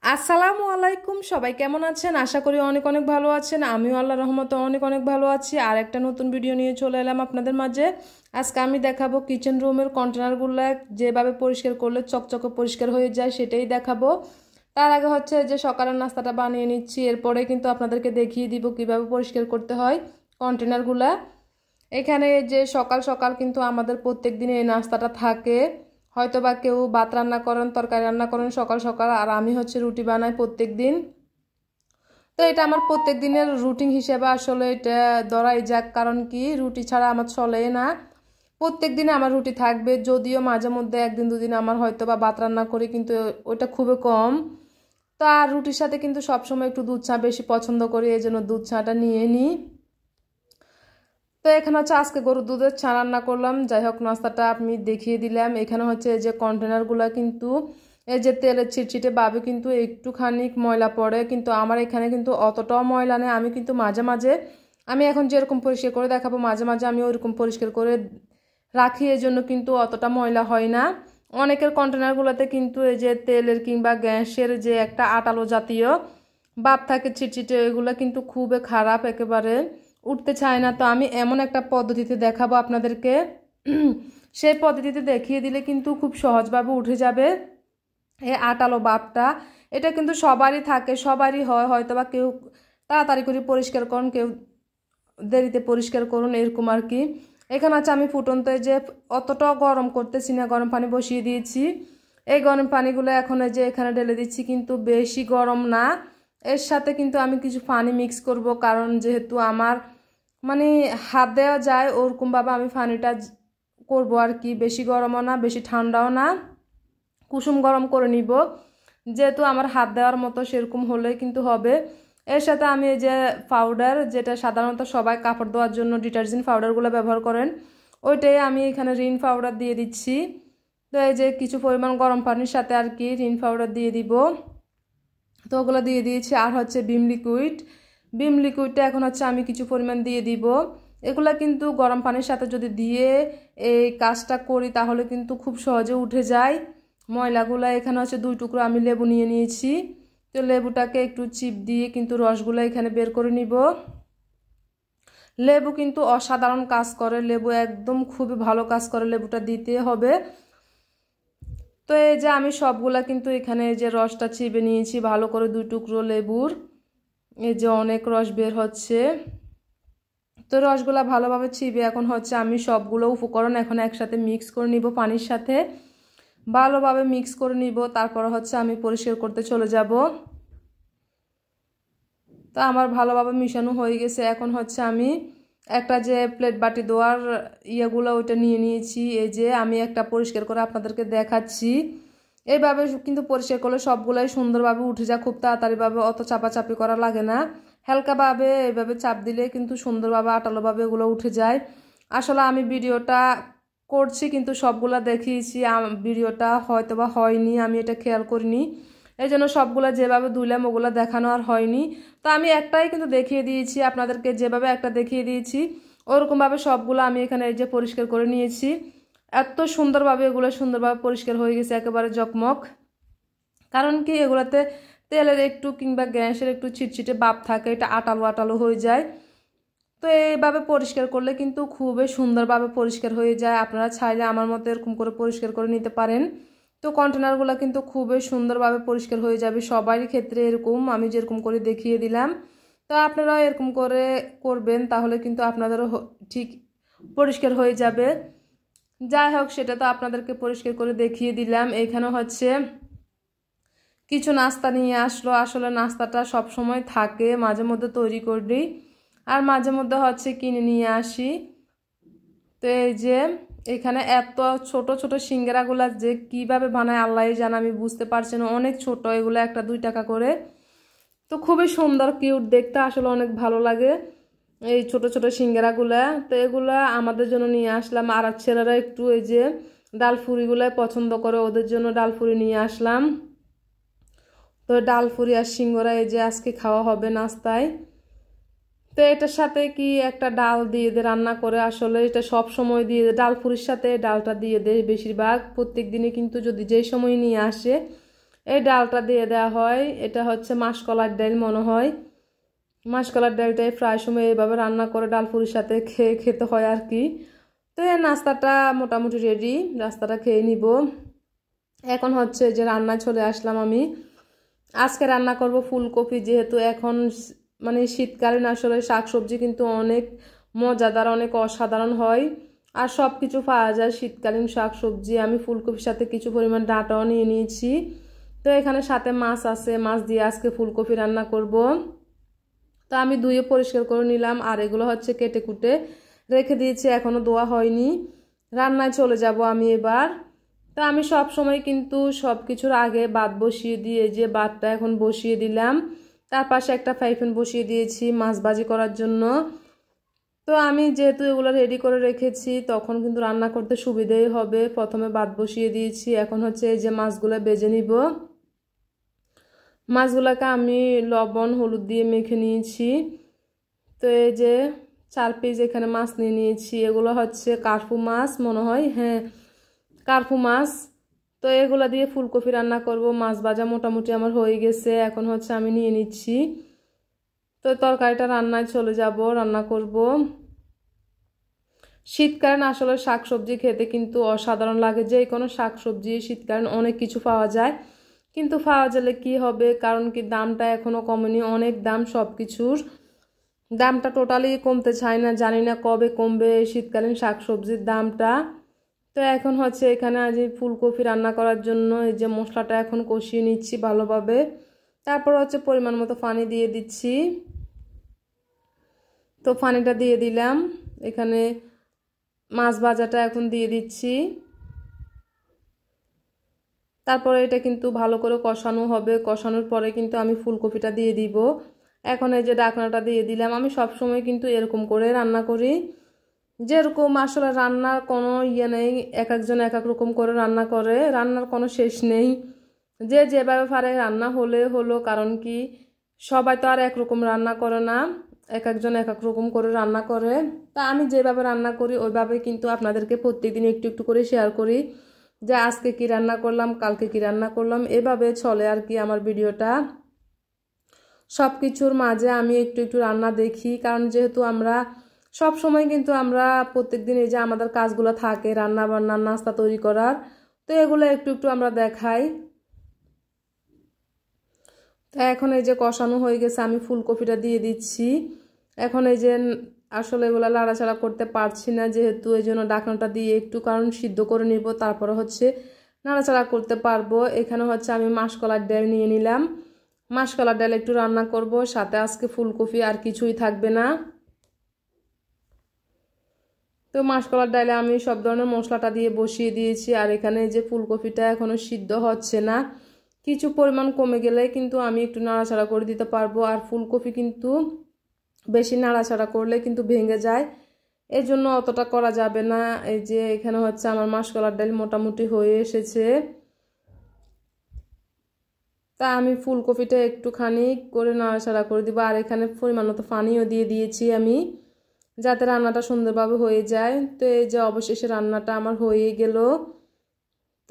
আসসালামু আলাইকুম, সবাই কেমন আছেন? আশা করি অনেক অনেক ভালো আছেন। আমিও আল্লাহর রহমতে অনেক অনেক ভালো আছি। আর একটা নতুন ভিডিও নিয়ে চলে এলাম আপনাদের মাঝে। আজকে আমি দেখাবো কিচেন রুমের কন্টেনারগুলো যেভাবে পরিষ্কার করলে চকচকে পরিষ্কার হয়ে যায় সেটাই দেখাবো। তার আগে হচ্ছে যে সকালের নাস্তাটা বানিয়ে নিচ্ছি, এরপরে কিন্তু আপনাদেরকে দেখিয়ে দিব কিভাবে পরিষ্কার করতে হয় কন্টেনারগুলা। এখানে যে সকাল সকাল কিন্তু আমাদের প্রত্যেক দিনে এই নাস্তাটা থাকে। হয়তো বা কেউ ভাত রান্না করেন, তরকারি রান্না করেন সকাল সকাল, আর আমি হচ্ছে রুটি বানাই প্রত্যেক দিন। তো এটা আমার প্রত্যেক দিনের রুটিন হিসেবে আসলে এটা ধরাই যাক, কারণ কি রুটি ছাড়া আমার চলে না। প্রত্যেক দিনে আমার রুটি থাকবে, যদিও মাঝে মধ্যে একদিন দুদিন আমার হয়তো বা ভাত রান্না করি, কিন্তু ওটা খুবই কম। তো আর রুটির সাথে কিন্তু সবসময় একটু দুধ চা বেশি পছন্দ করি, এই জন্য দুধ চাটা নিয়ে নিই। তো এখানে হচ্ছে আজকে গরুর দুধের চা রান্না করলাম। যাই হোক, নাস্তাটা আমি দেখিয়ে দিলাম। এখানে হচ্ছে এই যে কন্টেনারগুলো কিন্তু এই যে তেলের ছিটছিটে ভাবে কিন্তু একটুখানি ময়লা পড়ে, কিন্তু আমার এখানে কিন্তু অতটাও ময়লা নেই। আমি কিন্তু মাঝে মাঝে আমি এখন যেরকম পরিষ্কার করে দেখাবো, মাঝে মাঝে আমি ওইরকম পরিষ্কার করে রাখি, এই জন্য কিন্তু অতটা ময়লা হয় না। অনেকের কন্টেনারগুলোতে কিন্তু এই যে তেলের কিংবা গ্যাসের যে একটা আটালো জাতীয় ভাব থাকে ছিটছিটে, এগুলো কিন্তু খুবই খারাপ, একেবারে উঠতে চায় না। তো আমি এমন একটা পদ্ধতিতে দেখাবো আপনাদেরকে, সেই পদ্ধতিতে দেখিয়ে দিলে কিন্তু খুব সহজভাবে উঠে যাবে এই আটালো ভাবটা। এটা কিন্তু সবারই থাকে, সবারই হয়। হয়তো বা কেউ তাড়াতাড়ি করে পরিষ্কার করুন, কেউ দেরিতে পরিষ্কার করুন, এরকম আর কি। এখানে আছে আমি ফুটন্ত যে অতটা গরম করতেছি না, গরম পানি বসিয়ে দিয়েছি। এই গরম পানিগুলো এখন এই যে এখানে ঢেলে দিচ্ছি, কিন্তু বেশি গরম না। এর সাথে কিন্তু আমি কিছু পানি মিক্স করব, কারণ যেহেতু আমার মানে হাত দেওয়া যায় ওরকমভাবে আমি পানিটা করবো আর কি। বেশি গরমও না, বেশি ঠান্ডাও না, কুসুম গরম করে নিব, যেহেতু আমার হাত দেওয়ার মতো সেরকম হলে কিন্তু হবে। এর সাথে আমি এই যে পাউডার, যেটা সাধারণত সবাই কাপড় ধোয়ার জন্য ডিটারজেন্ট পাউডারগুলো ব্যবহার করেন, ওইটাই আমি এখানে রিন পাউডার দিয়ে দিচ্ছি। তো এই যে কিছু পরিমাণ গরম পানির সাথে আর কি রিন পাউডার দিয়ে দিব। তো ওগুলো দিয়ে দিয়েছি। আর হচ্ছে বিম লিকুইডটা এখন হচ্ছে আমি কিছু পরিমাণ দিয়ে দিব। এগুলা কিন্তু গরম পানির সাথে যদি দিয়ে এই কাজটা করি তাহলে কিন্তু খুব সহজে উঠে যায় ময়লাগুলা। এখানে হচ্ছে 2 টুকরো আমি লেবু নিয়ে নিয়েছি। তো লেবুটাকে একটু চিপ দিয়ে কিন্তু রসগুলো এখানে বের করে নিব। লেবু কিন্তু অসাধারণ কাজ করে, লেবু একদম খুবই ভালো কাজ করে, লেবুটা দিতে হবে। তো এই যে আমি সবগুলা কিন্তু এখানে যে রসটা চিপে নিয়েছি ভালো করে, 2 টুকরো লেবুর এই যে অনেক রস বের হচ্ছে। তো রসগুলা ভালোভাবে চিপে এখন হচ্ছে আমি সবগুলো উপকরণ এখন একসাথে মিক্স করে নিব, পানির সাথে ভালোভাবে মিক্স করে নিব। তারপর হচ্ছে আমি পরিষ্কার করতে চলে যাব। তো আমার ভালোভাবে মিশানো হয়ে গেছে। এখন হচ্ছে আমি একটা যে প্লেট বাটি ধোয়ার ইয়েগুলো ওইটা নিয়ে নিয়েছি। এই যে আমি একটা পরিষ্কার করে আপনাদেরকে দেখাচ্ছি। এইভাবে কিন্তু পরিষ্কার করলে সবগুলাই সুন্দরভাবে উঠে যায় খুব তাড়াতাড়িভাবে, অত চাপাচাপি করা লাগে না। হালকাভাবে এইভাবে চাপ দিলে কিন্তু সুন্দরভাবে আটালোভাবে এগুলো উঠে যায়। আসলে আমি ভিডিওটা করছি কিন্তু সবগুলা দেখিয়েছি, ভিডিওটা হয়তো বা হয়নি, আমি এটা খেয়াল করিনি, এই জন্য সবগুলা যেভাবে ধুইলাম ওগুলো দেখানো আর হয়নি। তো আমি একটাই কিন্তু দেখিয়ে দিয়েছি আপনাদেরকে, যেভাবে একটা দেখিয়ে দিয়েছি ওরকমভাবে সবগুলো আমি এখানে এই যে পরিষ্কার করে নিয়েছি। এত সুন্দরভাবে এগুলো সুন্দরভাবে পরিষ্কার হয়ে গেছে, একেবারে জকমক। কারণ কি এগুলোতে তেলের একটু কিংবা গ্যাসের একটু ছিটছিটে ভাব থাকে, এটা আটালো আটালো হয়ে যায়। তো এইভাবে পরিষ্কার করলে কিন্তু খুবই সুন্দরভাবে পরিষ্কার হয়ে যায়। আপনারা চাইলে আমার মতো এরকম করে পরিষ্কার করে নিতে পারেন। তো কন্টেনারগুলো কিন্তু খুবই সুন্দরভাবে পরিষ্কার হয়ে যাবে সবারই ক্ষেত্রে, এরকম আমি যেরকম করে দেখিয়ে দিলাম। তো আপনারাও এরকম করে করবেন, তাহলে কিন্তু আপনাদেরও ঠিক পরিষ্কার হয়ে যাবে। যাই হোক, সেটা তো আপনাদেরকে পরিষ্কার করে দেখিয়ে দিলাম। এখানে হচ্ছে কিছু নাস্তা নিয়ে আসলো। আসলে নাস্তাটা সব সময় থাকে, মাঝে মধ্যে তৈরি করি আর মাঝে মধ্যে হচ্ছে কিনে নিয়ে আসি। তো এই যে এখানে এত ছোট ছোট সিঙ্গারাগুলা যে কিভাবে বানায় আল্লাহ জানে, আমি বুঝতে পারছি না। অনেক ছোট এগুলো, একটা 2 টাকা করে। তো খুবই সুন্দর কিউট দেখতে, আসলে অনেক ভালো লাগে এই ছোট ছোট সিঙ্গারাগুলা। তো এগুলা আমাদের জন্য নিয়ে আসলাম। আর ছেলেরা একটু এই যে ডালফুরিগুলাই পছন্দ করে, ওদের জন্য ডালফুরি নিয়ে আসলাম। তো ডালফুরি আর সিঙ্গারা এই যে আজকে খাওয়া হবে নাস্তায়। তো এটার সাথে কি একটা ডাল দিয়ে দে রান্না করে, আসলে এটা সব সময় দিয়ে ডালফুরির সাথে ডালটা দিয়ে দেয় বেশিরভাগ, প্রত্যেক দিনে কিন্তু যদি যেই সময় নিয়ে আসে এই ডালটা দিয়ে দেওয়া হয়। এটা হচ্ছে মাসকলার ডাল মনে হয়। মাসকলার ডালটাই প্রায় সময় এইভাবে রান্না করে ডাল পুরির সাথে খেতে হয় আর কি। তো এই নাস্তাটা মোটামুটি রেডি, নাস্তাটা খেয়ে নিব। এখন হচ্ছে যে রান্নায় চলে আসলাম আমি। আজকে রান্না করব ফুলকপি, যেহেতু এখন মানে শীতকালীন আসলে শাকসবজি কিন্তু অনেক মজাদার, অনেক অসাধারণ হয় আর সব কিছু পাওয়া যায় শীতকালীন শাকসবজি। আমি ফুলকপির সাথে কিছু পরিমাণ ডাঁটাও নিয়ে নিয়েছি। তো এখানে সাথে মাছ আছে, মাছ দিয়ে আজকে ফুলকপি রান্না করব। তো আমি ধুয়ে পরিষ্কার করে নিলাম আর এগুলো হচ্ছে কেটে কুটে রেখে দিয়েছি, এখনও ধোয়া হয়নি। রান্নায় চলে যাব আমি এবার। তা আমি সব সময় কিন্তু সব কিছুর আগে ভাত বসিয়ে দিয়ে, যে ভাতটা এখন বসিয়ে দিলাম, তার পাশে একটা ফ্রাই প্যান বসিয়ে দিয়েছি মাছ ভাজি করার জন্য। তো আমি যেহেতু এগুলো রেডি করে রেখেছি তখন কিন্তু রান্না করতে সুবিধাই হবে। প্রথমে ভাত বসিয়ে দিয়েছি, এখন হচ্ছে এই যে মাছগুলো ভেজে নিব। মাছগুলোকে আমি লবণ হলুদ দিয়ে মেখে নিয়েছি। তো এই যে 4 পিস এখানে মাছ নিয়ে নিয়েছি, এগুলো হচ্ছে কার্পু মাছ মনে হয়, হ্যাঁ কার্পু মাছ। তো এগুলো দিয়ে ফুলকপি রান্না করব। মাছ ভাজা মোটামুটি আমার হয়ে গেছে, এখন হচ্ছে আমি নিয়ে নিচ্ছি। তো তরকারিটা রান্নায় চলে যাব, রান্না করব। শীতকালীন আসলে শাকসবজি খেতে কিন্তু অসাধারণ লাগে। যে কোনো শাকসবজি শীতকালীন অনেক কিছু পাওয়া যায়, কিন্তু পাওয়া গেলে কি হবে, কারণ কি দামটা এখনো কমেনি, অনেক দাম, সব কিছুর দামটা টোটালি কমতে চায় না। জানি না কবে কমবে শীতকালীন শাকসবজির দামটা। তো এখন হচ্ছে এখানে আজ ফুলকপি রান্না করার জন্য এই যে মশলাটা এখন কষিয়ে নিচ্ছি ভালোভাবে। তারপর হচ্ছে পরিমাণ মতো পানি দিয়ে দিচ্ছি। তো পানিটা দিয়ে দিলাম, এখানে মাছ ভাজাটা এখন দিয়ে দিচ্ছি। তারপরে এটা কিন্তু ভালো করে কষানো হবে, কষানোর পরে কিন্তু আমি ফুলকপিটা দিয়ে দিব। এখন এই যে ঢাকনাটা দিয়ে দিলাম। আমি সব সময় কিন্তু এরকম করে রান্না করি, যেরকম আসলে রান্নার কোনো ইয়ে নেই, এক একজন এক এক রকম করে রান্না করে, রান্নার কোনো শেষ নেই। যে যেভাবে পারে রান্না হলে হলো, কারণ কি সবাই তো আর একরকম রান্না করে না, এক একজন এক এক রকম করে রান্না করে। তা আমি যেভাবে রান্না করি ওইভাবে কিন্তু আপনাদেরকে প্রত্যেকদিন একটু একটু করে শেয়ার করি, যে আজকে কি রান্না করলাম, কালকে কি রান্না করলাম, এভাবে চলে আর কি আমার ভিডিওটা। সব কিছুর মাঝে আমি একটু একটু রান্না দেখি, কারণ যেহেতু আমরা সব সময় কিন্তু আমরা প্রত্যেকদিন এই যে আমাদের কাজগুলো থাকে রান্না বান্না নাস্তা তৈরি করার, তো এগুলো একটু একটু আমরা দেখাই। তো এখন এই যে কষানো হয়ে গেছে, আমি ফুলকপিটা দিয়ে দিচ্ছি। এখন এই যে আসলে এগুলো লাড়াচাড়া করতে পারছি না, যেহেতু এই জন্য ঢাকনাটা দিয়ে একটু কারণ সিদ্ধ করে নিব, তারপরে হচ্ছে নাড়াচাড়া করতে পারবো। এখানে হচ্ছে আমি মাসকলার ডাল নিয়ে নিলাম, মাসকলার ডাল একটু রান্না করব, সাথে আজকে ফুলকপি আর কিছুই থাকবে না। তো মাসকলার ডালে আমি সব ধরনের মশলাটা দিয়ে বসিয়ে দিয়েছি, আর এখানে যে ফুলকপিটা এখনো সিদ্ধ হচ্ছে না, কিছু পরিমাণ কমে গেলে কিন্তু আমি একটু নাড়াচাড়া করে দিতে পারবো। আর ফুলকপি কিন্তু বেশি নাড়াচাড়া করলে কিন্তু ভেঙে যায়, এই জন্য অতটা করা যাবে না। এই যে এখানে হচ্ছে আমার মাসকলার ডাল মোটামুটি হয়ে এসেছে। তা আমি ফুলকপিটা একটুখানি করে নাড়াচাড়া করে দিব, আর এখানে পরিমাণ মতো পানিও দিয়ে দিয়েছি আমি, যাতে রান্নাটা সুন্দরভাবে হয়ে যায়। তো এই যে অবশেষে রান্নাটা আমার হয়ে গেল।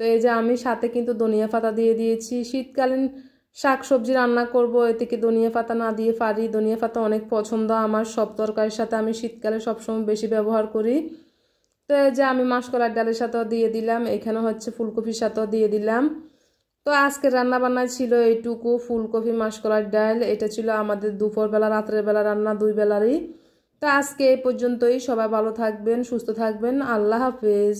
তো এই যে আমি সাথে কিন্তু ধনিয়া পাতা দিয়ে দিয়েছি। শীতকালীন শাকসবজি রান্না করব, এতে কি ধনিয়া পাতা না দিয়ে পারি? ধনিয়া পাতা অনেক পছন্দ আমার, সব তরকারির সাথে আমি শীতকালে সবসময় বেশি ব্যবহার করি। তো এই যে আমি মাসকলার ডালের সাথেও দিয়ে দিলাম, এখানে হচ্ছে ফুলকপির সাথেও দিয়ে দিলাম। তো আজকে রান্না বান্না ছিল এইটুকু, ফুলকপি মাসকলার ডাল, এটা ছিল আমাদের দুপুরবেলা রাত্রের বেলা রান্না, 2 বেলারই। তো আজকে এই পর্যন্তই। সবাই ভালো থাকবেন, সুস্থ থাকবেন, আল্লাহ হাফেজ।